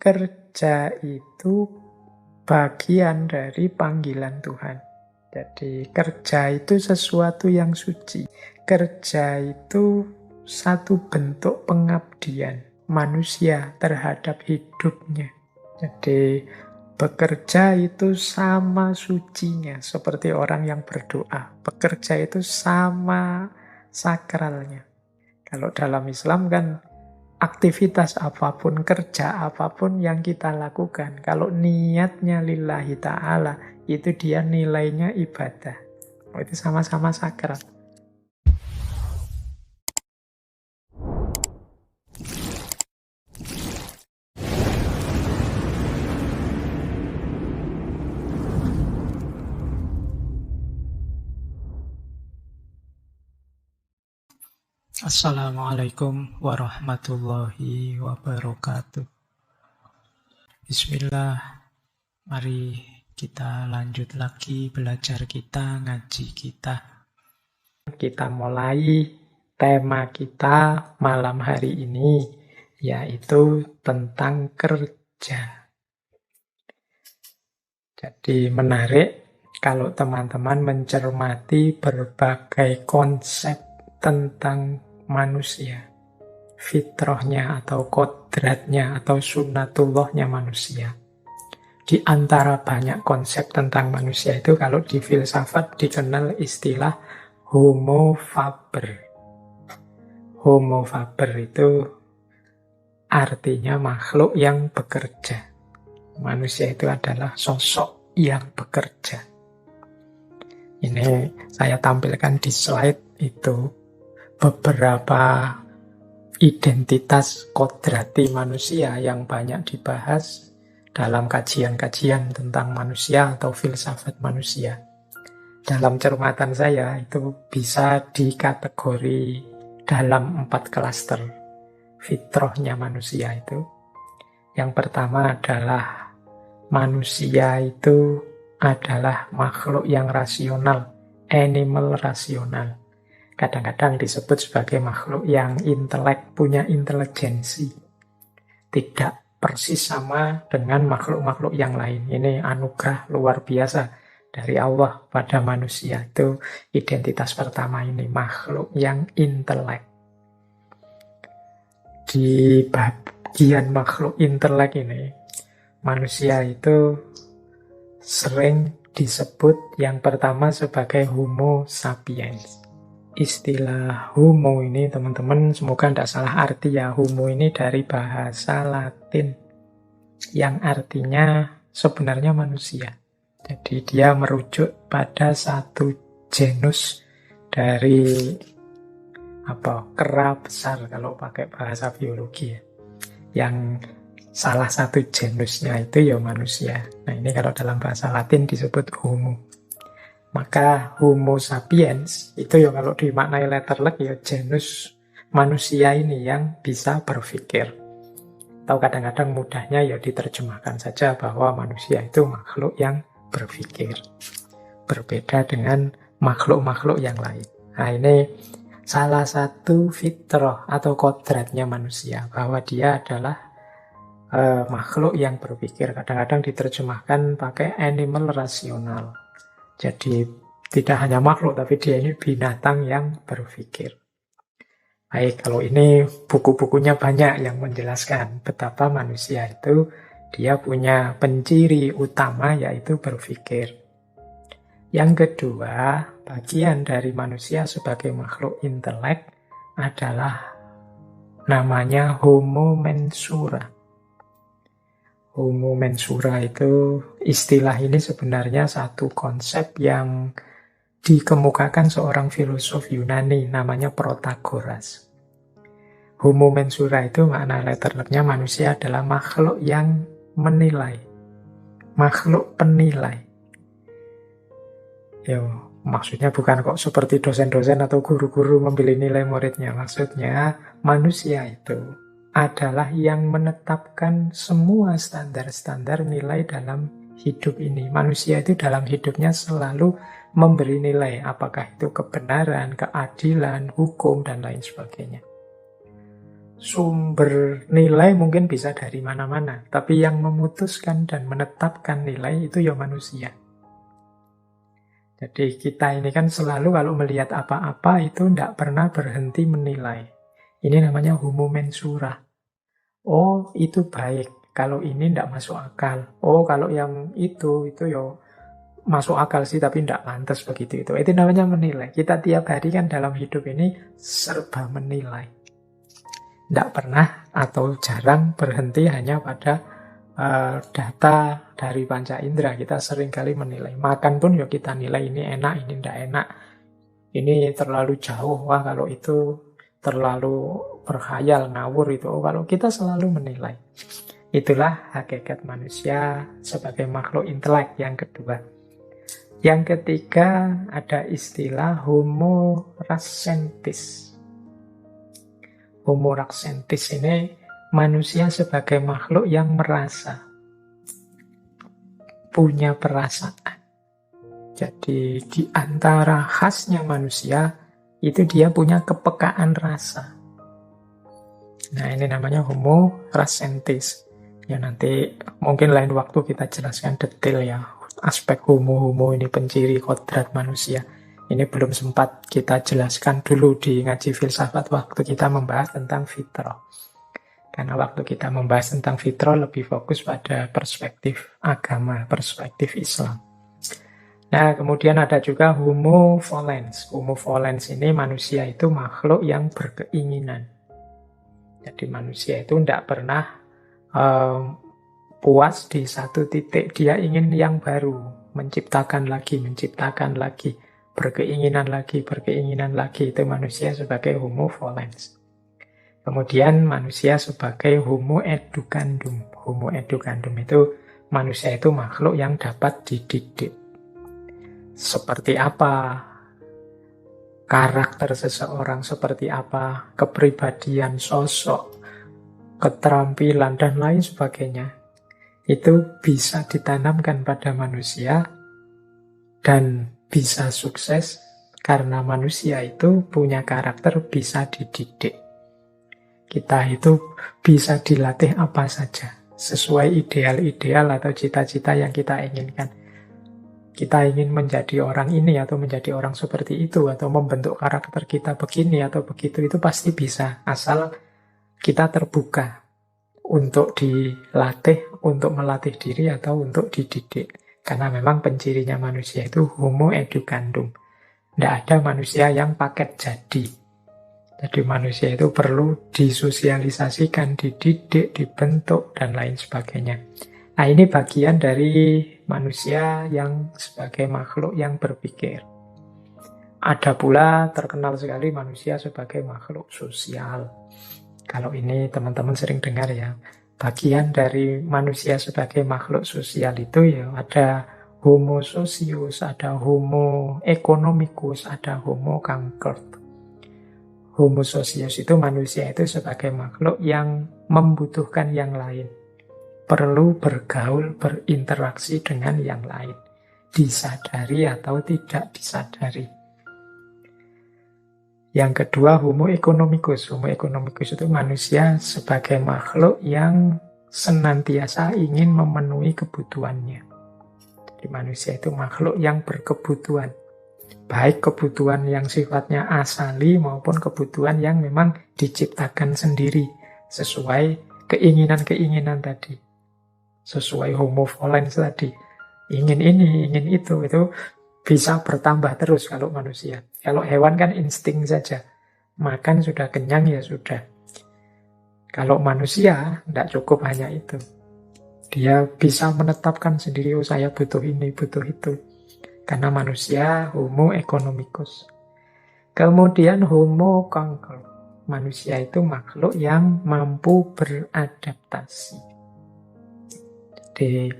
kerja itu bagian dari panggilan Tuhan. Jadi kerja itu sesuatu yang suci. Kerja itu satu bentuk pengabdian manusia terhadap hidupnya. Jadi bekerja itu sama sucinya seperti orang yang berdoa. Bekerja itu sama sakralnya. Kalau dalam Islam kan aktivitas apapun, kerja apapun yang kita lakukan, kalau niatnya lillahi ta'ala, itu dia nilainya ibadah. Itu sama-sama sakral. Assalamualaikum warahmatullahi wabarakatuh. Bismillah, mari kita lanjut lagi belajar kita, ngaji kita. Kita mulai tema kita malam hari ini, yaitu tentang kerja. Jadi menarik kalau teman-teman mencermati berbagai konsep tentang manusia, fitrahnya atau kodratnya atau sunnatullahnya manusia. Di antara banyak konsep tentang manusia itu, kalau di filsafat dikenal istilah homo faber. Homo faber itu artinya makhluk yang bekerja. Manusia itu adalah sosok yang bekerja. Ini saya tampilkan di slide itu beberapa identitas kodrati manusia yang banyak dibahas dalam kajian-kajian tentang manusia atau filsafat manusia. Dalam cermatan saya itu bisa dikategori dalam 4 klaster fitrahnya manusia itu. Yang pertama adalah manusia itu adalah makhluk yang rasional, animal rasional. Kadang-kadang disebut sebagai makhluk yang intelek, punya intelijensi. Tidak persis sama dengan makhluk-makhluk yang lain. Ini anugerah luar biasa dari Allah pada manusia. Itu identitas pertama ini, makhluk yang intelek. Di bagian makhluk intelek ini, manusia itu sering disebut yang pertama sebagai homo sapiens. Istilah homo ini teman-teman semoga tidak salah arti ya. Homo ini dari bahasa Latin yang artinya sebenarnya manusia. Jadi dia merujuk pada satu genus dari kera besar kalau pakai bahasa biologi ya. Yang salah satu genusnya itu ya manusia. Nah ini kalau dalam bahasa Latin disebut homo. Maka homo sapiens itu ya kalau dimaknai letterlek ya genus manusia ini yang bisa berpikir. Atau kadang-kadang mudahnya ya diterjemahkan saja bahwa manusia itu makhluk yang berpikir. Berbeda dengan makhluk-makhluk yang lain. Nah ini salah satu fitrah atau kodratnya manusia, bahwa dia adalah makhluk yang berpikir. Kadang-kadang diterjemahkan pakai animal rasional. Jadi tidak hanya makhluk, tapi dia ini binatang yang berpikir. Baik, kalau ini buku-bukunya banyak yang menjelaskan betapa manusia itu dia punya penciri utama yaitu berpikir. Yang kedua, bagian dari manusia sebagai makhluk intelek adalah namanya homo mensura. Homo mensura itu, istilah ini sebenarnya satu konsep yang dikemukakan seorang filosof Yunani namanya Protagoras. Homo mensura itu makna letternya manusia adalah makhluk yang menilai, makhluk penilai. Ya, maksudnya bukan kok seperti dosen-dosen atau guru-guru memilih nilai muridnya. Maksudnya manusia itu adalah yang menetapkan semua standar-standar nilai dalam hidup ini. Manusia itu dalam hidupnya selalu memberi nilai, apakah itu kebenaran, keadilan, hukum, dan lain sebagainya. sumber nilai mungkin bisa dari mana-mana, tapi yang memutuskan dan menetapkan nilai itu ya manusia. Jadi kita ini kan selalu kalau melihat apa-apa itu tidak pernah berhenti menilai. Ini namanya homo mensura. Oh, itu baik. Kalau ini tidak masuk akal. Oh, kalau yang itu ya masuk akal sih, tapi tidak pantas begitu itu. Itu namanya menilai. Kita tiap hari kan dalam hidup ini serba menilai. Tidak pernah atau jarang berhenti hanya pada data dari panca indera. Kita seringkali menilai. Makan pun ya kita nilai, ini enak, ini tidak enak. Ini terlalu jauh, wah kalau itu terlalu berkhayal, ngawur itu. Oh, kalau kita selalu menilai. Itulah hakikat manusia sebagai makhluk intelek yang kedua. Yang ketiga ada istilah homo rassentis. Homo rassentis ini manusia sebagai makhluk yang merasa, punya perasaan. Jadi di antara khasnya manusia itu dia punya kepekaan rasa. Nah, ini namanya homo rassentis. Ya nanti mungkin lain waktu kita jelaskan detail ya aspek homo ini, penciri kodrat manusia. Ini belum sempat kita jelaskan dulu di ngaji filsafat waktu kita membahas tentang fitrah. Karena waktu kita membahas tentang fitrah lebih fokus pada perspektif agama, perspektif Islam. Nah, kemudian ada juga homo volens. Homo volens ini manusia itu makhluk yang berkeinginan. Jadi manusia itu tidak pernah puas di satu titik. Dia ingin yang baru, menciptakan lagi, berkeinginan lagi. Itu manusia sebagai homo volens. Kemudian manusia sebagai homo educandum. Homo educandum itu manusia itu makhluk yang dapat dididik. Seperti apa karakter seseorang, seperti apa kepribadian, sosok, keterampilan, dan lain sebagainya. Itu bisa ditanamkan pada manusia dan bisa sukses karena manusia itu punya karakter bisa dididik. Kita itu bisa dilatih apa saja sesuai ideal-ideal atau cita-cita yang kita inginkan. Kita ingin menjadi orang ini atau menjadi orang seperti itu atau membentuk karakter kita begini atau begitu, itu pasti bisa asal kita terbuka untuk dilatih, untuk melatih diri atau untuk dididik. Karena memang pencirinya manusia itu homo educandum. Tidak ada manusia yang paket jadi. Jadi manusia itu perlu disosialisasikan, dididik, dibentuk, dan lain sebagainya. Nah, ini bagian dari manusia yang sebagai makhluk yang berpikir. Ada pula terkenal sekali manusia sebagai makhluk sosial. Kalau ini teman-teman sering dengar ya, bagian dari manusia sebagai makhluk sosial itu ya ada homo socius, ada homo economicus, ada homo concord. Homo socius itu manusia itu sebagai makhluk yang membutuhkan yang lain. Perlu bergaul, berinteraksi dengan yang lain. Disadari atau tidak disadari. Yang kedua, homo economicus. Homo economicus itu manusia sebagai makhluk yang senantiasa ingin memenuhi kebutuhannya. Jadi manusia itu makhluk yang berkebutuhan. Baik kebutuhan yang sifatnya asali maupun kebutuhan yang memang diciptakan sendiri. Sesuai keinginan-keinginan tadi. Sesuai homo volens tadi. Ingin ini, ingin itu bisa bertambah terus kalau manusia. Kalau hewan kan insting saja. Makan sudah kenyang ya sudah. Kalau manusia tidak cukup hanya itu. Dia bisa menetapkan sendiri, oh saya butuh ini, butuh itu. Karena manusia homo economicus. Kemudian homo concord. Manusia itu makhluk yang mampu beradaptasi. Jadi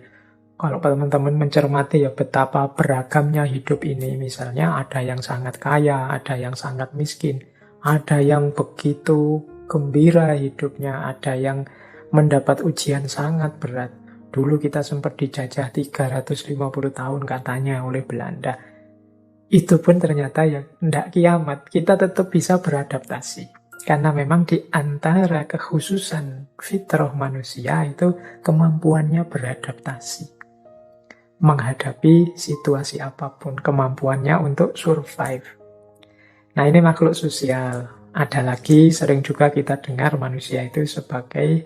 kalau teman-teman mencermati ya betapa beragamnya hidup ini. Misalnya ada yang sangat kaya, ada yang sangat miskin, ada yang begitu gembira hidupnya, ada yang mendapat ujian sangat berat. Dulu kita sempat dijajah 350 tahun katanya oleh Belanda. Itu pun ternyata ya tidak kiamat, kita tetap bisa beradaptasi. Karena memang di antara kekhususan fitrah manusia itu kemampuannya beradaptasi, menghadapi situasi apapun, kemampuannya untuk survive. Nah, ini makhluk sosial. Ada lagi sering juga kita dengar manusia itu sebagai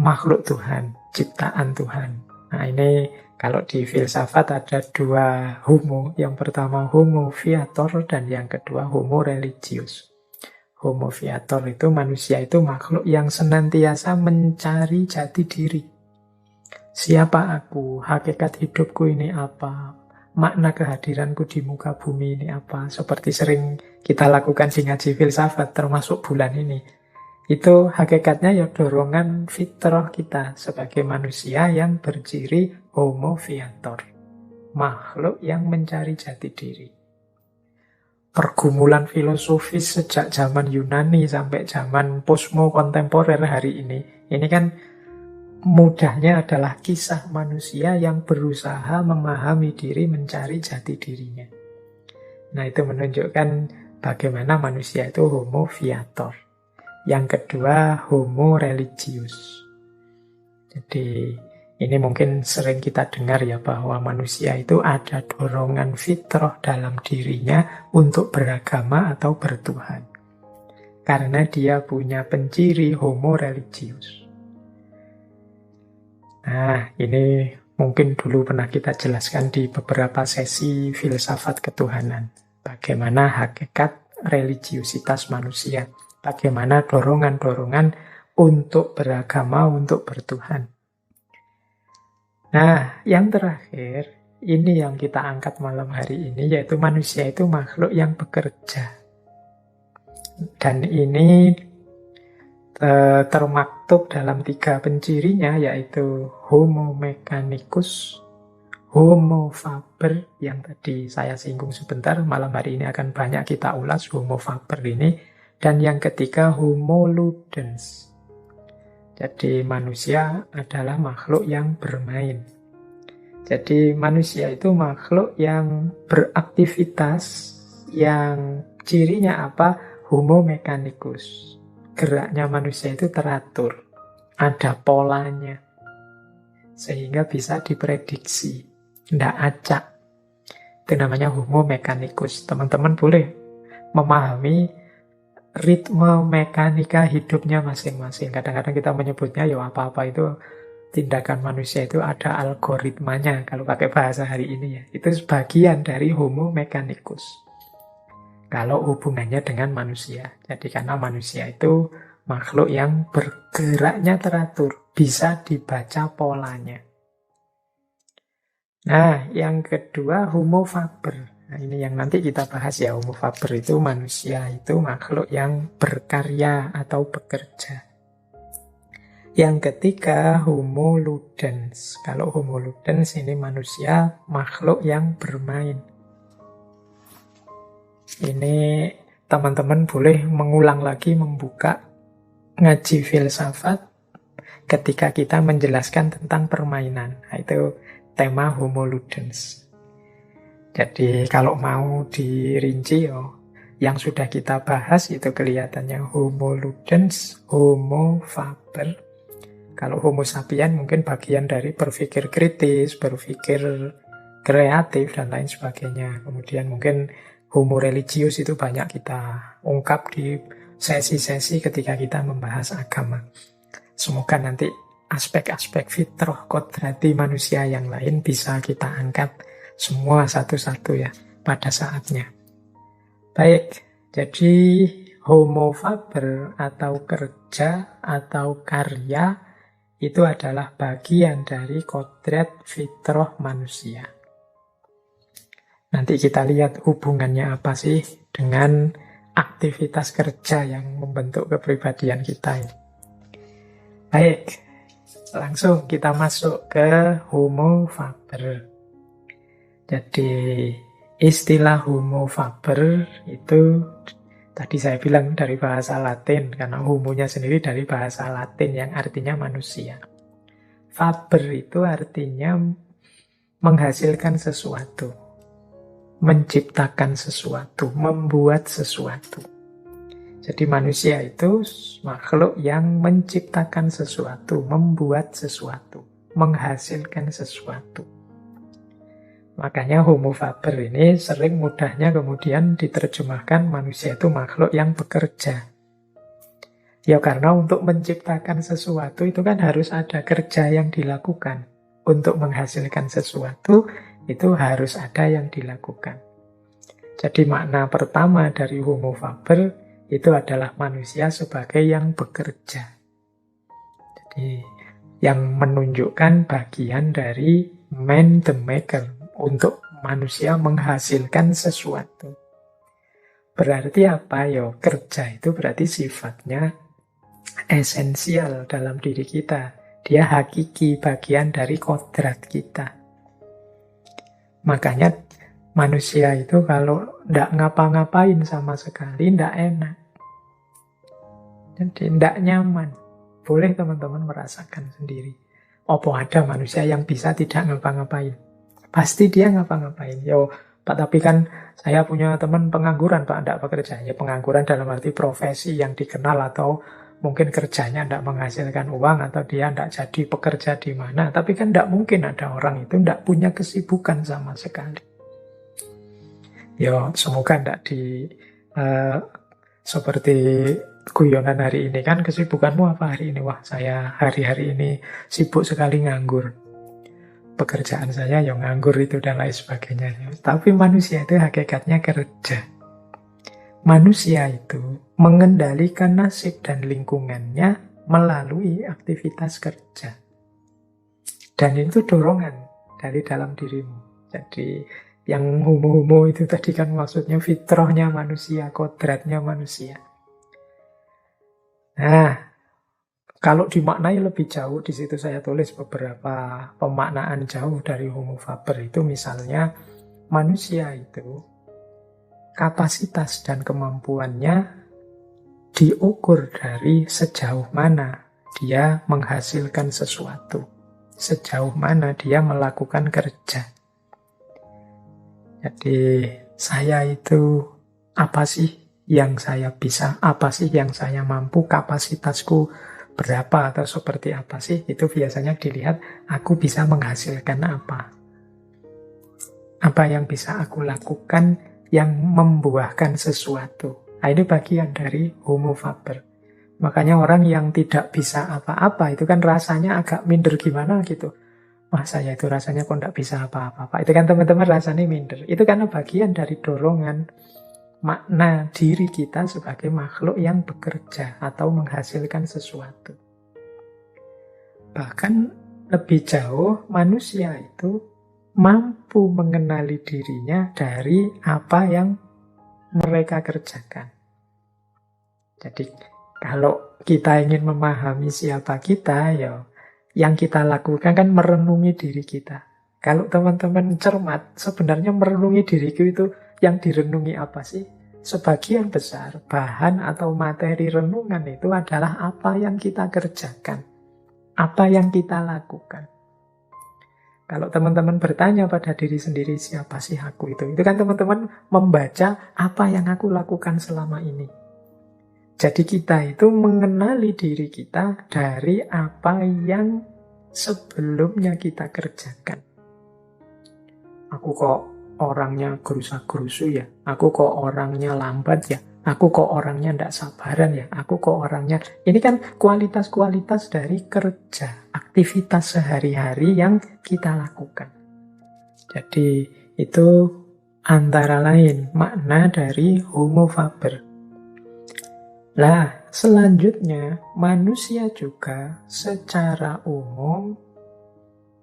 makhluk Tuhan, ciptaan Tuhan. Nah, ini kalau di filsafat ada dua homo. Yang pertama homo viator dan yang kedua homo religius. Homo viator itu manusia itu makhluk yang senantiasa mencari jati diri. Siapa aku? Hakikat hidupku ini apa? Makna kehadiranku di muka bumi ini apa? Seperti sering kita lakukan di ngaji filsafat, termasuk bulan ini. Itu hakikatnya ya dorongan fitrah kita sebagai manusia yang berciri homo viator. Makhluk yang mencari jati diri. Pergumulan filosofis sejak zaman Yunani sampai zaman posmo kontemporer hari ini kan mudahnya adalah kisah manusia yang berusaha memahami diri, mencari jati dirinya. Nah, itu menunjukkan bagaimana manusia itu homo viator. Yang kedua, homo religius. Jadi, ini mungkin sering kita dengar ya, bahwa manusia itu ada dorongan fitrah dalam dirinya untuk beragama atau bertuhan. Karena dia punya penciri homo religius. Nah, ini mungkin dulu pernah kita jelaskan di beberapa sesi filsafat ketuhanan. Bagaimana hakikat religiusitas manusia. Bagaimana dorongan-dorongan untuk beragama, untuk bertuhan. Nah, yang terakhir, ini yang kita angkat malam hari ini, yaitu manusia itu makhluk yang bekerja. Dan ini termaktub dalam 3 pencirinya, yaitu homo mechanicus, homo faber, yang tadi saya singgung sebentar, malam hari ini akan banyak kita ulas homo faber ini, dan yang ketiga homo ludens. Jadi manusia adalah makhluk yang bermain. Jadi manusia itu makhluk yang beraktivitas, yang cirinya apa? Homo mechanicus. Geraknya manusia itu teratur, ada polanya, sehingga bisa diprediksi, tidak acak. Itu namanya homo mechanicus. Teman-teman boleh memahami ritme mekanika hidupnya masing-masing. Kadang-kadang kita menyebutnya ya apa-apa itu tindakan manusia itu ada algoritmanya, kalau pakai bahasa hari ini ya. Itu sebagian dari homo mechanicus. Kalau hubungannya dengan manusia. Jadi karena manusia itu makhluk yang bergeraknya teratur, bisa dibaca polanya. Nah, yang kedua homo faber. Nah, ini yang nanti kita bahas ya, homo faber itu manusia itu makhluk yang berkarya atau bekerja. Yang ketiga, homo ludens. Kalau homo ludens ini manusia makhluk yang bermain. Ini teman-teman boleh mengulang lagi membuka ngaji filsafat ketika kita menjelaskan tentang permainan. Nah, itu tema homo ludens. Jadi kalau mau dirinci, yang sudah kita bahas itu kelihatannya homo ludens, homo faber. Kalau homo sapien mungkin bagian dari berpikir kritis, berpikir kreatif, dan lain sebagainya. Kemudian mungkin homo religius itu banyak kita ungkap di sesi-sesi ketika kita membahas agama. Semoga nanti aspek-aspek fitrah kodrati manusia yang lain bisa kita angkat semua satu-satu ya pada saatnya. Baik, jadi homo faber atau kerja atau karya itu adalah bagian dari kodrat fitrah manusia. Nanti kita lihat hubungannya apa sih dengan aktivitas kerja yang membentuk kepribadian kita ini. Baik, langsung kita masuk ke homo faber. Jadi istilah homo faber itu tadi saya bilang dari bahasa Latin, karena homonya sendiri dari bahasa Latin yang artinya manusia. Faber itu artinya menghasilkan sesuatu, menciptakan sesuatu, membuat sesuatu. Jadi manusia itu makhluk yang menciptakan sesuatu, membuat sesuatu, menghasilkan sesuatu. Makanya Homo faber ini sering mudahnya kemudian diterjemahkan manusia itu makhluk yang bekerja. Ya karena untuk menciptakan sesuatu itu kan harus ada kerja yang dilakukan. Untuk menghasilkan sesuatu itu harus ada yang dilakukan. Jadi makna pertama dari Homo faber itu adalah manusia sebagai yang bekerja. Jadi yang menunjukkan bagian dari man the maker, untuk manusia menghasilkan sesuatu. Berarti apa? Yo, kerja itu berarti sifatnya esensial dalam diri kita. Dia hakiki, bagian dari kodrat kita. Makanya manusia itu kalau tidak ngapa-ngapain sama sekali, tidak enak. Jadi tidak nyaman. Boleh teman-teman merasakan sendiri. Apa ada manusia yang bisa tidak ngapa-ngapain? Pasti dia ngapa-ngapain. Yo, Pak, tapi kan saya punya teman pengangguran, Pak, tidak bekerja. Ya pengangguran dalam arti profesi yang dikenal atau mungkin kerjanya tidak menghasilkan uang atau dia tidak jadi pekerja di mana. Tapi kan tidak mungkin ada orang itu tidak punya kesibukan sama sekali. Yo, semoga tidak seperti guyonan hari ini. Kan kesibukanmu apa hari ini? Wah, saya hari-hari ini sibuk sekali nganggur. Pekerjaan saya yang nganggur itu dan lain sebagainya. Tapi manusia itu hakikatnya kerja. Manusia itu mengendalikan nasib dan lingkungannya melalui aktivitas kerja. Dan itu dorongan dari dalam dirimu. Jadi yang homo-homo itu tadi kan maksudnya fitrahnya manusia, kodratnya manusia. Nah, kalau dimaknai lebih jauh, di situ saya tulis beberapa pemaknaan jauh dari Homo faber itu, misalnya manusia itu kapasitas dan kemampuannya diukur dari sejauh mana dia menghasilkan sesuatu, sejauh mana dia melakukan kerja. Jadi saya itu apa sih yang saya bisa, apa sih yang saya mampu, kapasitasku berapa atau seperti apa sih, itu biasanya dilihat aku bisa menghasilkan apa. Apa yang bisa aku lakukan yang membuahkan sesuatu. Nah, ini bagian dari Homo faber. Makanya orang yang tidak bisa apa-apa itu kan rasanya agak minder gimana gitu. Wah, saya itu rasanya kok tidak bisa apa-apa. Itu kan teman-teman rasanya minder. Itu karena bagian dari dorongan makna diri kita sebagai makhluk yang bekerja atau menghasilkan sesuatu. Bahkan lebih jauh, manusia itu mampu mengenali dirinya dari apa yang mereka kerjakan. Jadi kalau kita ingin memahami siapa kita, ya yang kita lakukan kan merenungi diri kita. Kalau teman-teman cermat, sebenarnya merenungi diriku itu yang direnungi apa sih? Sebagian besar bahan atau materi renungan itu adalah apa yang kita kerjakan, apa yang kita lakukan. Kalau teman-teman bertanya pada diri sendiri, siapa sih aku itu kan teman-teman membaca apa yang aku lakukan selama ini. Jadi kita itu mengenali diri kita dari apa yang sebelumnya kita kerjakan. Aku kok orangnya gerusa-gerusu ya, aku kok orangnya lambat ya, aku kok orangnya tidak sabaran ya, aku kok orangnya... Ini kan kualitas-kualitas dari kerja, aktivitas sehari-hari yang kita lakukan. Jadi itu antara lain makna dari Homo faber. Nah, selanjutnya manusia juga secara umum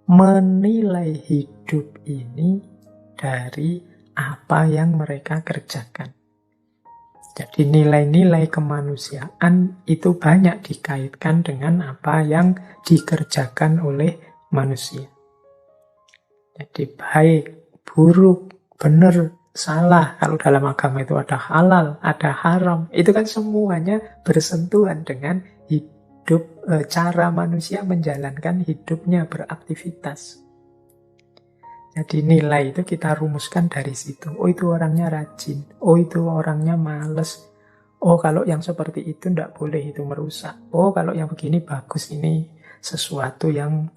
menilai hidup ini dari apa yang mereka kerjakan. Jadi nilai-nilai kemanusiaan itu banyak dikaitkan dengan apa yang dikerjakan oleh manusia. Jadi baik, buruk, benar, salah. Kalau dalam agama itu ada halal, ada haram. Itu kan semuanya bersentuhan dengan hidup, cara manusia menjalankan hidupnya, beraktivitas. Jadi nilai itu kita rumuskan dari situ. Oh, itu orangnya rajin. Oh, itu orangnya malas. Oh, kalau yang seperti itu tidak boleh, itu merusak. Oh, kalau yang begini bagus, ini sesuatu yang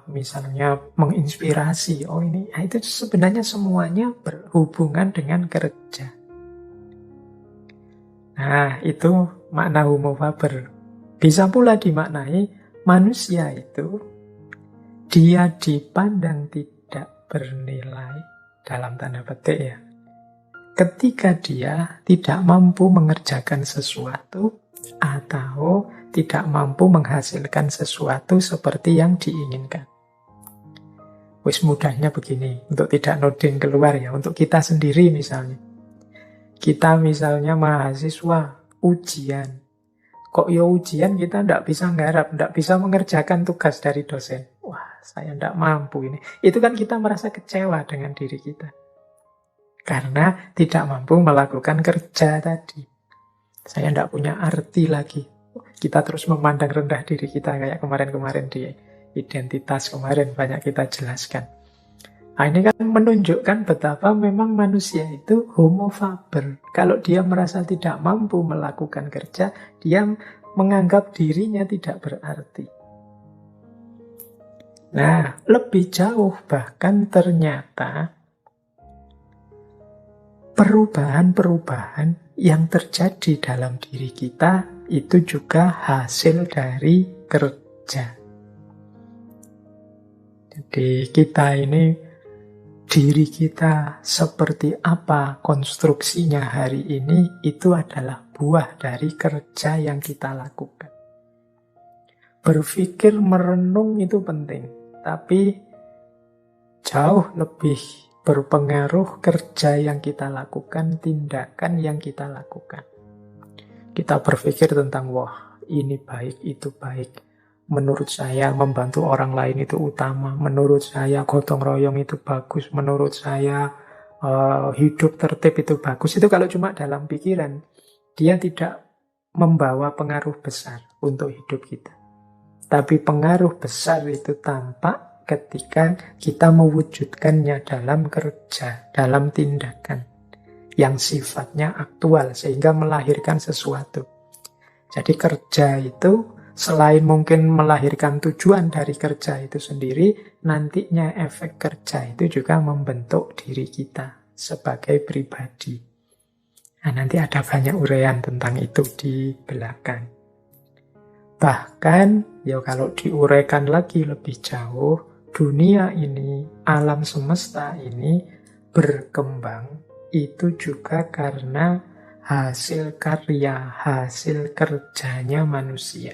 misalnya menginspirasi. Oh, ini nah, itu sebenarnya semuanya berhubungan dengan kerja. Nah, itu makna homo faber. Bisa pula dimaknai manusia itu dia dipandang tidak bernilai dalam tanda petik ya. Ketika dia tidak mampu mengerjakan sesuatu atau tidak mampu menghasilkan sesuatu seperti yang diinginkan. Wis mudahnya begini, untuk tidak noding keluar ya, untuk kita sendiri misalnya. Kita misalnya mahasiswa ujian. Kok ya ujian kita tidak bisa nggarap, tidak bisa mengerjakan tugas dari dosen. Wah, saya tidak mampu ini. Itu kan kita merasa kecewa dengan diri kita. Karena tidak mampu melakukan kerja tadi. Saya tidak punya arti lagi. Kita terus memandang rendah diri kita kayak kemarin-kemarin di identitas kemarin banyak kita jelaskan. Nah, ini kan menunjukkan betapa memang manusia itu homo faber. Kalau dia merasa tidak mampu melakukan kerja, dia menganggap dirinya tidak berarti. Nah, lebih jauh bahkan ternyata perubahan-perubahan yang terjadi dalam diri kita itu juga hasil dari kerja. Jadi kita ini, diri kita seperti apa konstruksinya hari ini, itu adalah buah dari kerja yang kita lakukan. Berpikir, merenung itu penting, tapi jauh lebih berpengaruh kerja yang kita lakukan, tindakan yang kita lakukan. Kita berpikir tentang, wah ini baik, itu baik. Menurut saya membantu orang lain itu utama. Menurut saya gotong royong itu bagus. Menurut saya hidup tertib itu bagus. Itu kalau cuma dalam pikiran, dia tidak membawa pengaruh besar untuk hidup kita. Tapi pengaruh besar itu tampak ketika kita mewujudkannya dalam kerja, dalam tindakan yang sifatnya aktual sehingga melahirkan sesuatu. Jadi kerja itu selain mungkin melahirkan tujuan dari kerja itu sendiri, nantinya efek kerja itu juga membentuk diri kita sebagai pribadi. Nah, nanti ada banyak uraian tentang itu di belakang. Bahkan, ya kalau diuraikan lagi lebih jauh, dunia ini, alam semesta ini berkembang itu juga karena hasil karya, hasil kerjanya manusia.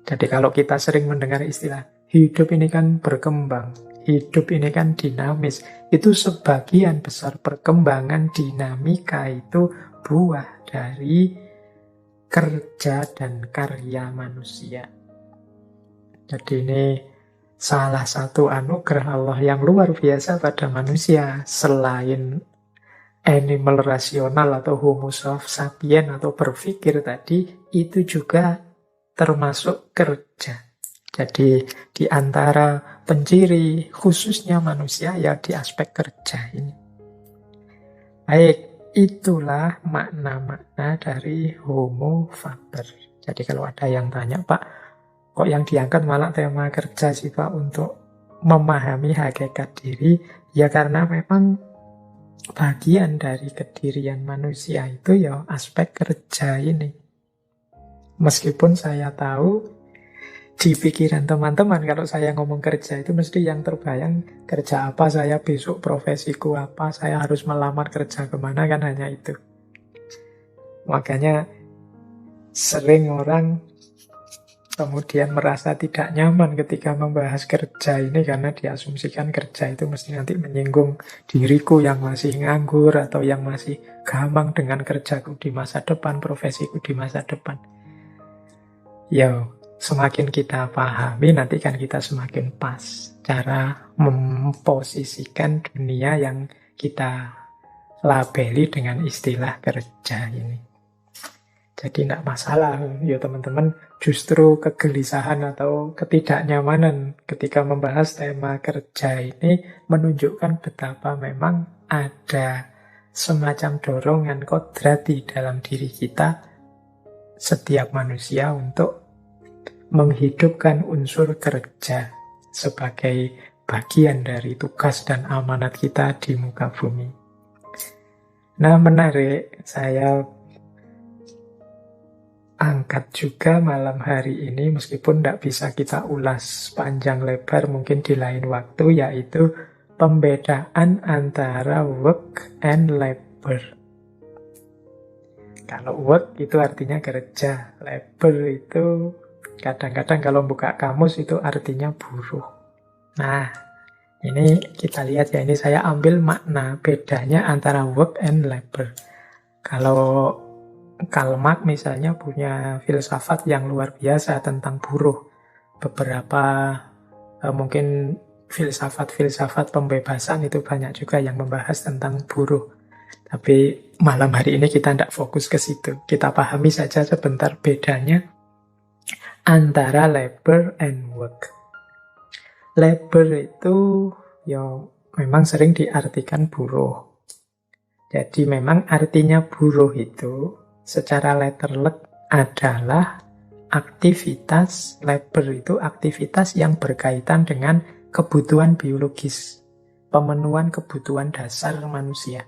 Jadi kalau kita sering mendengar istilah hidup ini kan berkembang, hidup ini kan dinamis, itu sebagian besar perkembangan dinamika itu buah dari kerja dan karya manusia. Jadi ini salah satu anugerah Allah yang luar biasa pada manusia. Selain animal rasional atau homo sapien atau berpikir tadi, itu juga termasuk kerja. Jadi di antara penciri khususnya manusia ya di aspek kerja ini. Baik, itulah makna-makna dari homo faber. Jadi kalau ada yang tanya, Pak, kok yang diangkat malah tema kerja sih Pak untuk memahami hakikat diri? Ya karena memang bagian dari kedirian manusia itu ya aspek kerja ini. Meskipun saya tahu di pikiran teman-teman kalau saya ngomong kerja itu mesti yang terbayang kerja apa saya besok, profesiku apa, saya harus melamar kerja kemana, kan hanya itu. Makanya sering orang kemudian merasa tidak nyaman ketika membahas kerja ini karena diasumsikan kerja itu mesti nanti menyinggung diriku yang masih nganggur atau yang masih gamang dengan kerjaku di masa depan, profesiku di masa depan. Ya, semakin kita pahami nanti kan kita semakin pas cara memposisikan dunia yang kita labeli dengan istilah kerja ini. Jadi tidak masalah ya teman-teman, justru kegelisahan atau ketidaknyamanan ketika membahas tema kerja ini menunjukkan betapa memang ada semacam dorongan kodrati dalam diri kita, setiap manusia, untuk menghidupkan unsur kerja sebagai bagian dari tugas dan amanat kita di muka bumi. Nah, menarik, saya angkat juga malam hari ini, meskipun tidak bisa kita ulas panjang lebar mungkin di lain waktu, yaitu pembedaan antara work and labor. Kalau work itu artinya kerja, labor itu kadang-kadang kalau buka kamus itu artinya buruh. Nah, ini kita lihat ya, ini saya ambil makna bedanya antara work and labor. Kalau Karl Marx misalnya punya filsafat yang luar biasa tentang buruh. Beberapa mungkin filsafat-filsafat pembebasan itu banyak juga yang membahas tentang buruh. Tapi malam hari ini kita tidak fokus ke situ. Kita pahami saja sebentar bedanya antara labor and work. Labor itu ya memang sering diartikan buruh. Jadi memang artinya buruh itu secara letterlek adalah aktivitas, labor itu aktivitas yang berkaitan dengan kebutuhan biologis, pemenuhan kebutuhan dasar manusia.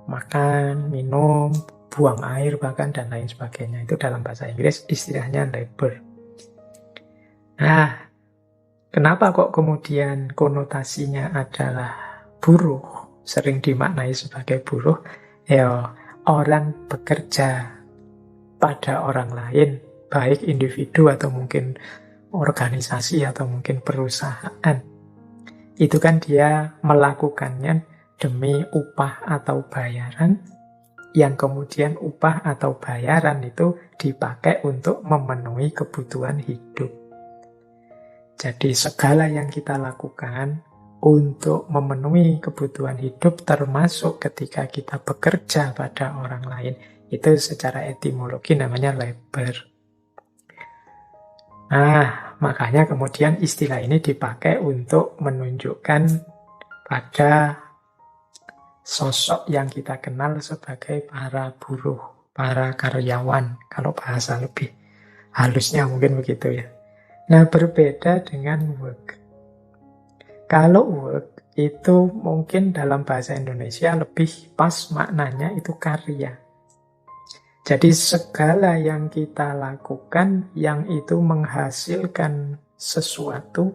Makan, minum, buang air bahkan dan lain sebagainya. Itu dalam bahasa Inggris istilahnya labor. Nah, kenapa kok kemudian konotasinya adalah buruh, sering dimaknai sebagai buruh? Ya, orang bekerja pada orang lain, baik individu atau mungkin organisasi atau mungkin perusahaan. Itu kan dia melakukannya demi upah atau bayaran, yang kemudian upah atau bayaran itu dipakai untuk memenuhi kebutuhan hidup. Jadi segala yang kita lakukan untuk memenuhi kebutuhan hidup, termasuk ketika kita bekerja pada orang lain, itu secara etimologi namanya labor. Nah, makanya kemudian istilah ini dipakai untuk menunjukkan pada sosok yang kita kenal sebagai para buruh, para karyawan, kalau bahasa lebih halusnya mungkin begitu ya. Nah, berbeda dengan work. Kalau work itu mungkin dalam bahasa Indonesia lebih pas maknanya itu karya. Jadi segala yang kita lakukan yang itu menghasilkan sesuatu,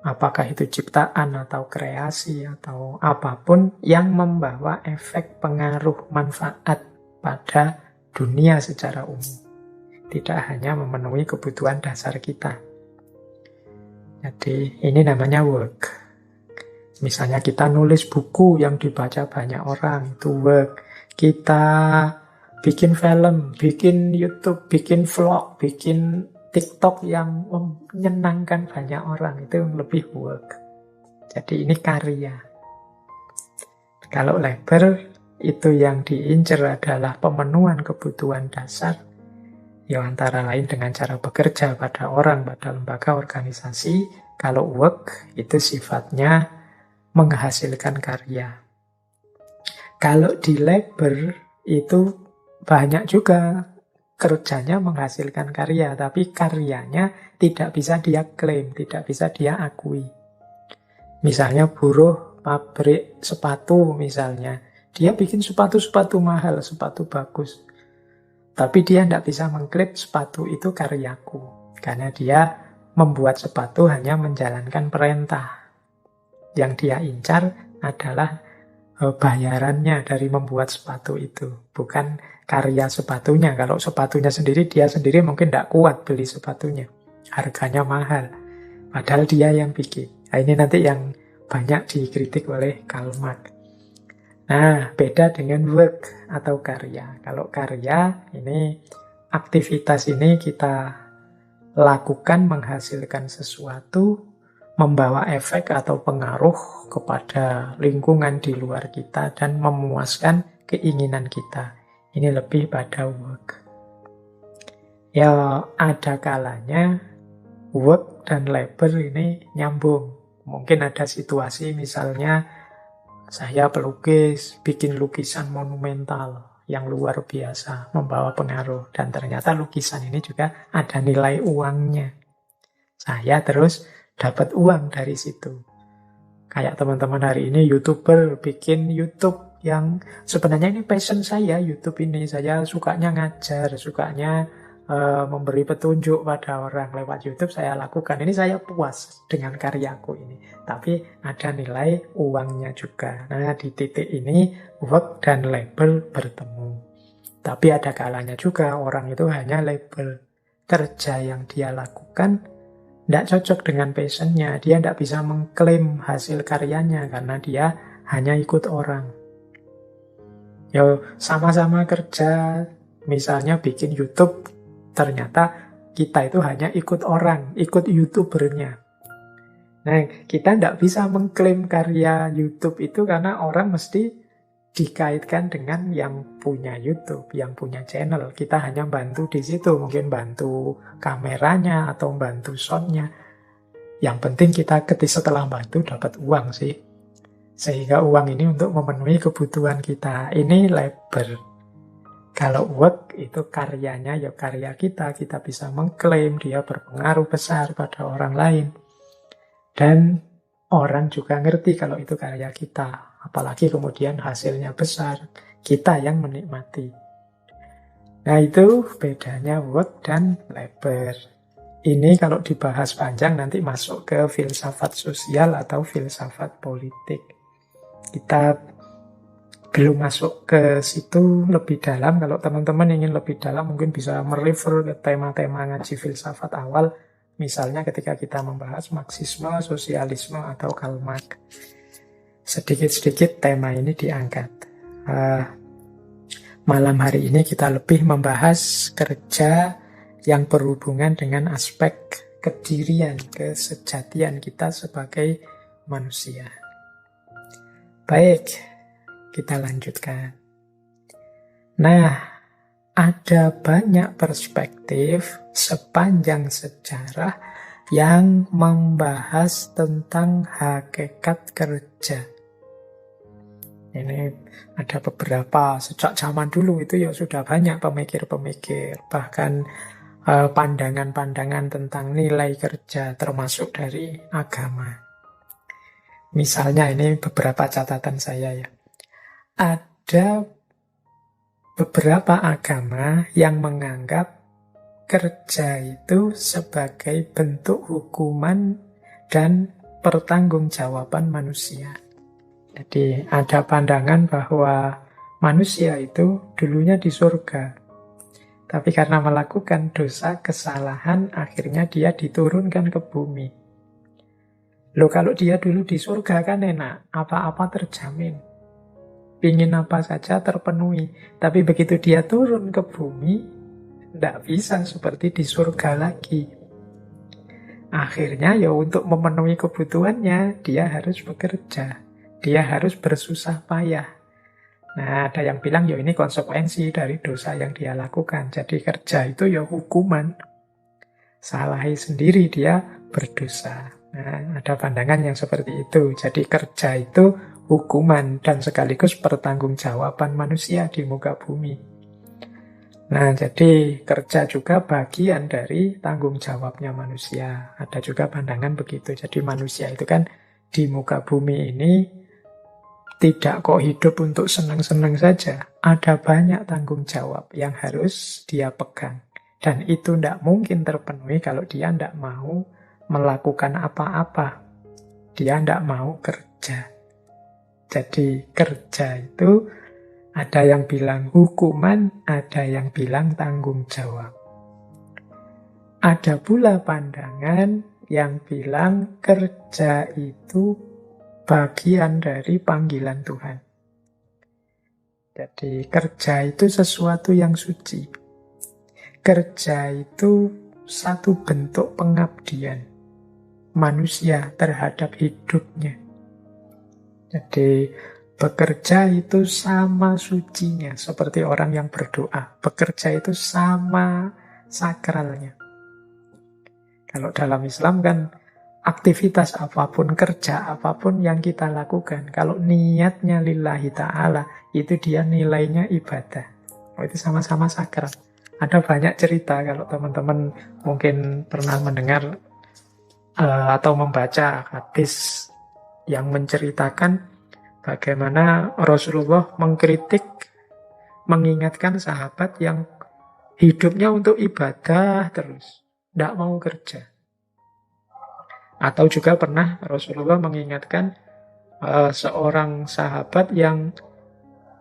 apakah itu ciptaan atau kreasi atau apapun yang membawa efek pengaruh manfaat pada dunia secara umum. Tidak hanya memenuhi kebutuhan dasar kita. Jadi ini namanya work. Misalnya kita nulis buku yang dibaca banyak orang, itu work. Kita bikin film, bikin YouTube, bikin vlog, bikin TikTok yang menyenangkan banyak orang, itu lebih work. Jadi ini karya. Kalau labor, itu yang diincar adalah pemenuhan kebutuhan dasar, ya antara lain dengan cara bekerja pada orang, pada lembaga organisasi. Kalau work itu sifatnya menghasilkan karya. Kalau di labor itu banyak juga kerjanya menghasilkan karya, tapi karyanya tidak bisa dia klaim, tidak bisa dia akui. Misalnya buruh pabrik sepatu misalnya, dia bikin sepatu-sepatu mahal, sepatu bagus. Tapi dia tidak bisa mengklaim sepatu itu karyaku. Karena dia membuat sepatu hanya menjalankan perintah. Yang dia incar adalah bayarannya dari membuat sepatu itu. Bukan karya sepatunya. Kalau sepatunya sendiri, dia sendiri mungkin tidak kuat beli sepatunya. Harganya mahal. Padahal dia yang bikin. Nah, ini nanti yang banyak dikritik oleh Karl Marx. Nah, beda dengan work atau karya. Kalau karya, ini aktivitas ini kita lakukan menghasilkan sesuatu, membawa efek atau pengaruh kepada lingkungan di luar kita dan memuaskan keinginan kita. Ini lebih pada work. Ya, ada kalanya work dan labor ini nyambung. Mungkin ada situasi misalnya Saya pelukis, bikin lukisan monumental yang luar biasa, membawa pengaruh. Dan ternyata lukisan ini juga ada nilai uangnya. Saya terus dapat uang dari situ. Kayak teman-teman hari ini YouTuber bikin YouTube yang sebenarnya ini passion saya, YouTube ini. Saya sukanya ngajar, sukanya memberi petunjuk pada orang lewat YouTube, saya lakukan. Ini saya puas dengan karyaku ini. Tapi ada nilai uangnya juga. Nah, di titik ini work dan label bertemu. Tapi ada kalanya juga orang itu hanya label. Kerja yang dia lakukan tidak cocok dengan passionnya. Dia tidak bisa mengklaim hasil karyanya karena dia hanya ikut orang. Ya, sama-sama kerja, misalnya bikin YouTube, ternyata kita itu hanya ikut orang, ikut YouTubernya. Nah, kita tidak bisa mengklaim karya YouTube itu karena orang mesti dikaitkan dengan yang punya YouTube, yang punya channel. Kita hanya bantu di situ, mungkin bantu kameranya atau bantu soundnya. Yang penting kita setelah bantu dapat uang sih. Sehingga uang ini untuk memenuhi kebutuhan kita. Ini label. Kalau work itu karyanya ya karya kita bisa mengklaim dia berpengaruh besar pada orang lain. Dan orang juga ngerti kalau itu karya kita. Apalagi kemudian hasilnya besar, kita yang menikmati. Nah, itu bedanya work dan labor. Ini kalau dibahas panjang nanti masuk ke filsafat sosial atau filsafat politik. Kita belum masuk ke situ lebih dalam. Kalau teman-teman ingin lebih dalam mungkin bisa merefer ke tema-tema ngaji filsafat awal. Misalnya ketika kita membahas Marxisme, sosialisme, atau Karl Marx. Sedikit-sedikit tema ini diangkat. Malam hari ini kita lebih membahas kerja yang berhubungan dengan aspek kedirian, kesejatian kita sebagai manusia. Baik, kita lanjutkan. Nah, ada banyak perspektif sepanjang sejarah yang membahas tentang hakikat kerja. Ini ada beberapa, sejak zaman dulu itu ya sudah banyak pemikir-pemikir, bahkan pandangan-pandangan tentang nilai kerja termasuk dari agama. Misalnya ini beberapa catatan saya ya. Ada beberapa agama yang menganggap kerja itu sebagai bentuk hukuman dan pertanggungjawaban manusia. Jadi ada pandangan bahwa manusia itu dulunya di surga. Tapi karena melakukan dosa, kesalahan, akhirnya dia diturunkan ke bumi. Loh, kalau dia dulu di surga kan enak, apa-apa terjamin. Pingin apa saja terpenuhi. Tapi begitu dia turun ke bumi, tidak bisa seperti di surga lagi. Akhirnya ya untuk memenuhi kebutuhannya, dia harus bekerja. Dia harus bersusah payah. Nah, ada yang bilang ya ini konsekuensi dari dosa yang dia lakukan. Jadi kerja itu ya hukuman. Salahi sendiri dia berdosa. Nah, ada pandangan yang seperti itu. Jadi kerja itu hukuman dan sekaligus pertanggungjawaban manusia di muka bumi. Nah, jadi kerja juga bagian dari tanggung jawabnya manusia. Ada juga pandangan begitu. Jadi manusia itu kan di muka bumi ini tidak kok hidup untuk senang-senang saja. Ada banyak tanggung jawab yang harus dia pegang. Dan itu tidak mungkin terpenuhi kalau dia tidak mau melakukan apa-apa. Dia tidak mau kerja. Jadi kerja itu ada yang bilang hukuman, ada yang bilang tanggung jawab. Ada pula pandangan yang bilang kerja itu bagian dari panggilan Tuhan. Jadi kerja itu sesuatu yang suci. Kerja itu satu bentuk pengabdian manusia terhadap hidupnya. Jadi bekerja itu sama sucinya, seperti orang yang berdoa. Bekerja itu sama sakralnya. Kalau dalam Islam kan aktivitas apapun, kerja apapun yang kita lakukan, kalau niatnya lillahi ta'ala, itu dia nilainya ibadah. Oh, itu sama-sama sakral. Ada banyak cerita kalau teman-teman mungkin pernah mendengar atau membaca hadis yang menceritakan bagaimana Rasulullah mengkritik, mengingatkan sahabat yang hidupnya untuk ibadah terus, tidak mau kerja. Atau juga pernah Rasulullah mengingatkan seorang sahabat yang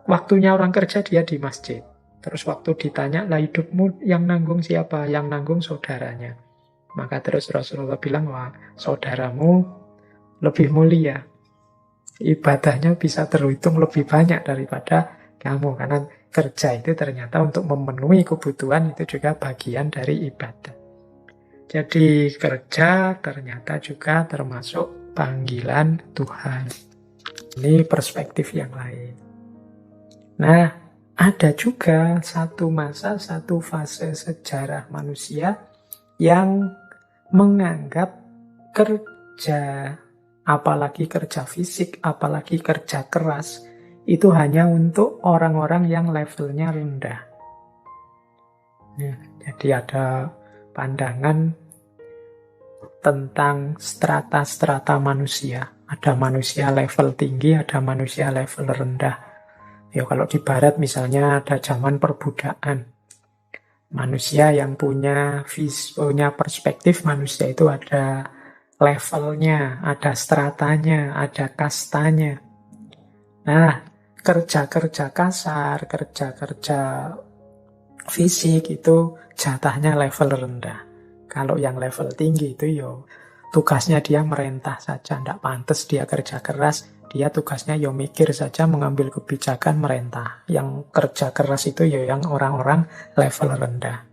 waktunya orang kerja dia di masjid. Terus waktu ditanya, lah hidupmu yang nanggung siapa? Yang nanggung saudaranya. Maka terus Rasulullah bilang, wah saudaramu lebih mulia. Ibadahnya bisa terhitung lebih banyak daripada kamu. Karena kerja itu ternyata untuk memenuhi kebutuhan itu juga bagian dari ibadah. Jadi kerja ternyata juga termasuk panggilan Tuhan. Ini perspektif yang lain. Nah, ada juga satu masa, satu fase sejarah manusia yang menganggap kerja, apalagi kerja fisik, apalagi kerja keras, itu hanya untuk orang-orang yang levelnya rendah. Jadi ada pandangan tentang strata-strata manusia. Ada manusia level tinggi, ada manusia level rendah. Ya kalau di barat misalnya ada zaman perbudakan. Manusia yang punya perspektif manusia itu ada levelnya, ada stratanya, ada kastanya. Nah, kerja-kerja kasar, kerja-kerja fisik itu jatahnya level rendah. Kalau yang level tinggi itu tugasnya dia merentah saja, tidak pantas dia kerja keras. Dia tugasnya mikir saja, mengambil kebijakan, merentah. Yang kerja keras itu yang orang-orang level rendah.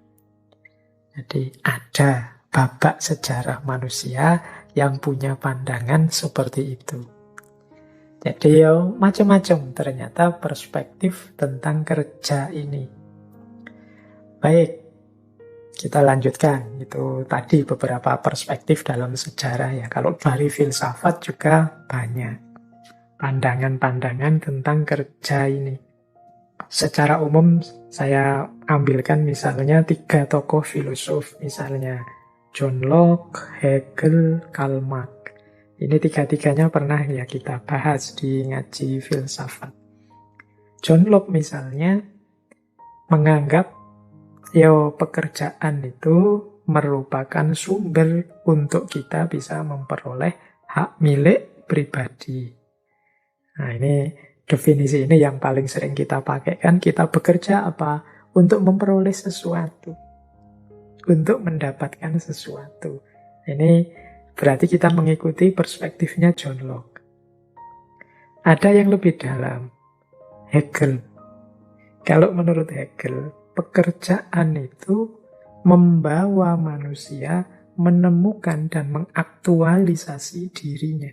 Jadi ada babak sejarah manusia yang punya pandangan seperti itu. Jadi macam-macam ternyata perspektif tentang kerja ini. Baik, kita lanjutkan. Itu tadi beberapa perspektif dalam sejarah ya. Kalau dari filsafat juga banyak pandangan-pandangan tentang kerja ini. Secara umum saya ambilkan misalnya 3 tokoh filosof, misalnya John Locke, Hegel, Karl Marx. Ini 3-tiganya pernah ya kita bahas di ngaji filsafat. John Locke misalnya menganggap pekerjaan itu merupakan sumber untuk kita bisa memperoleh hak milik pribadi. Nah ini definisi ini yang paling sering kita pakai kan, kita bekerja apa? Untuk memperoleh sesuatu. Untuk mendapatkan sesuatu. Ini berarti kita mengikuti perspektifnya John Locke. Ada yang lebih dalam. Hegel. Kalau menurut Hegel, pekerjaan itu membawa manusia menemukan dan mengaktualisasi dirinya.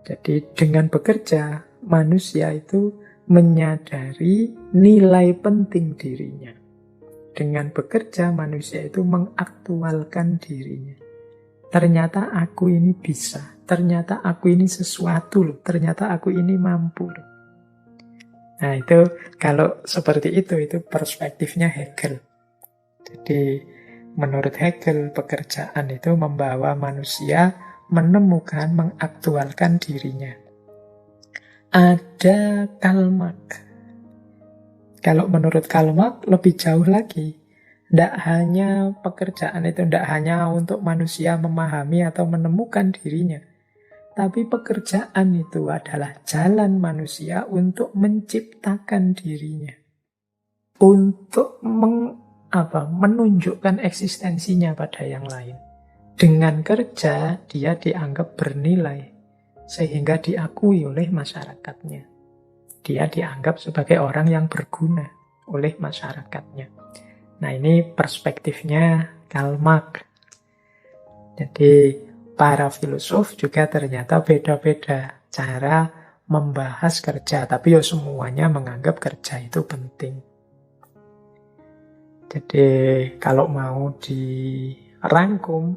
Jadi dengan bekerja, manusia itu menyadari nilai penting dirinya. Dengan bekerja, manusia itu mengaktualkan dirinya. Ternyata aku ini bisa. Ternyata aku ini sesuatu loh. Ternyata aku ini mampu loh. Nah itu, kalau seperti itu perspektifnya Hegel. Jadi menurut Hegel, pekerjaan itu membawa manusia menemukan, mengaktualkan dirinya. Ada Karl Marx. Kalau menurut Karl Marx lebih jauh lagi. Tidak hanya pekerjaan itu, tidak hanya untuk manusia memahami atau menemukan dirinya. Tapi pekerjaan itu adalah jalan manusia untuk menciptakan dirinya. Untuk menunjukkan eksistensinya pada yang lain. Dengan kerja, dia dianggap bernilai, sehingga diakui oleh masyarakatnya. Dia dianggap sebagai orang yang berguna oleh masyarakatnya. Nah ini perspektifnya Karl Marx. Jadi para filosof juga ternyata beda-beda cara membahas kerja, tapi semuanya menganggap kerja itu penting. Jadi kalau mau dirangkum,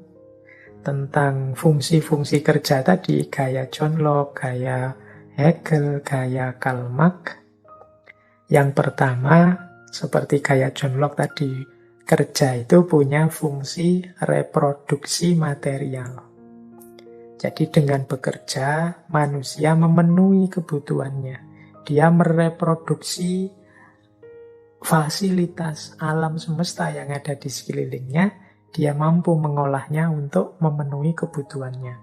tentang fungsi-fungsi kerja tadi, gaya John Locke, gaya Hegel, gaya Karl Marx. Yang pertama, seperti gaya John Locke tadi, kerja itu punya fungsi reproduksi material. Jadi dengan bekerja, manusia memenuhi kebutuhannya. Dia mereproduksi fasilitas alam semesta yang ada di sekelilingnya, dia mampu mengolahnya untuk memenuhi kebutuhannya.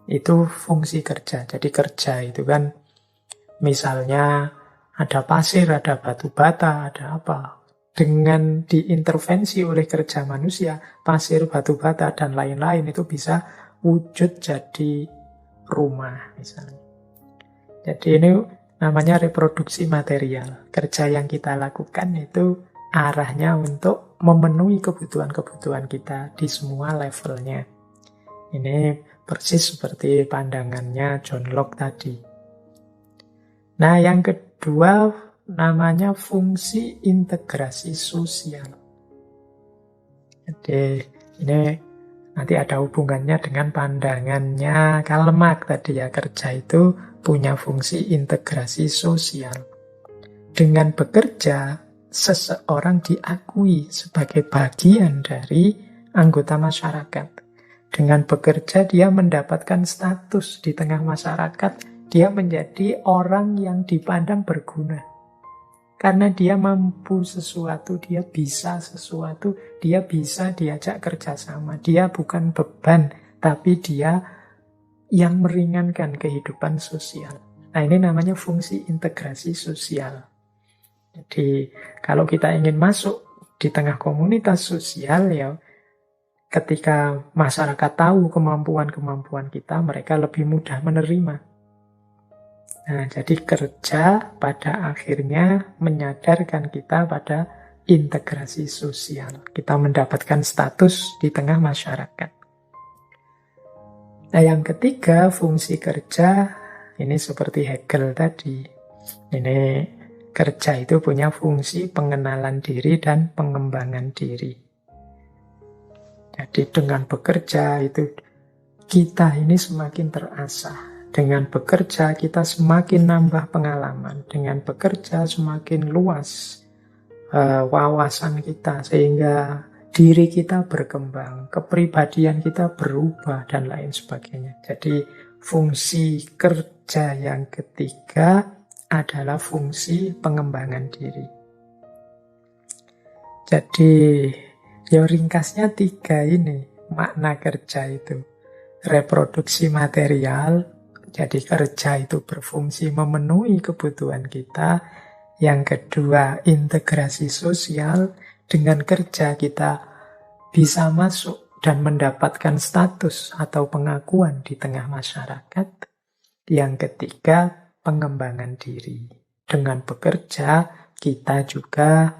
Itu fungsi kerja. Jadi kerja itu kan, misalnya ada pasir, ada batu bata, ada apa. Dengan diintervensi oleh kerja manusia, pasir, batu bata, dan lain-lain itu bisa wujud jadi rumah misalnya. Jadi ini namanya reproduksi material. Kerja yang kita lakukan itu arahnya untuk memenuhi kebutuhan-kebutuhan kita di semua levelnya. Ini persis seperti pandangannya John Locke tadi. Nah, yang kedua namanya fungsi integrasi sosial. Jadi ini nanti ada hubungannya dengan pandangannya Karl Marx tadi ya, kerja itu punya fungsi integrasi sosial. Dengan bekerja, seseorang diakui sebagai bagian dari anggota masyarakat. Dengan bekerja, dia mendapatkan status di tengah masyarakat, dia menjadi orang yang dipandang berguna. Karena dia mampu sesuatu, dia bisa sesuatu, dia bisa diajak kerjasama. Dia bukan beban, tapi dia yang meringankan kehidupan sosial. Nah, ini namanya fungsi integrasi sosial. Jadi, kalau kita ingin masuk di tengah komunitas sosial, ya, ketika masyarakat tahu kemampuan-kemampuan kita, mereka lebih mudah menerima. Nah, jadi kerja pada akhirnya menyadarkan kita pada integrasi sosial. Kita mendapatkan status di tengah masyarakat. Nah, yang ketiga, fungsi kerja, ini seperti Hegel tadi. Ini kerja itu punya fungsi pengenalan diri dan pengembangan diri. Jadi dengan bekerja itu kita ini semakin terasah. Dengan bekerja kita semakin nambah pengalaman. Dengan bekerja semakin luas wawasan kita. Sehingga diri kita berkembang. Kepribadian kita berubah dan lain sebagainya. Jadi fungsi kerja yang ketiga adalah fungsi pengembangan diri. Jadi ya ringkasnya tiga ini makna kerja itu. Reproduksi material. Jadi kerja itu berfungsi memenuhi kebutuhan kita. Yang kedua, integrasi sosial. Dengan kerja kita bisa masuk dan mendapatkan status atau pengakuan di tengah masyarakat. Yang ketiga, pengembangan diri. Dengan bekerja, kita juga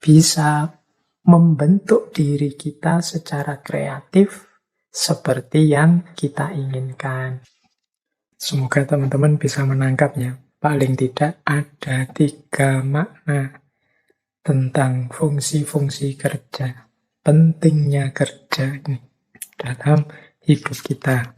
bisa membentuk diri kita secara kreatif seperti yang kita inginkan. Semoga teman-teman bisa menangkapnya. Paling tidak ada 3 makna tentang fungsi-fungsi kerja. Pentingnya kerja ini dalam hidup kita.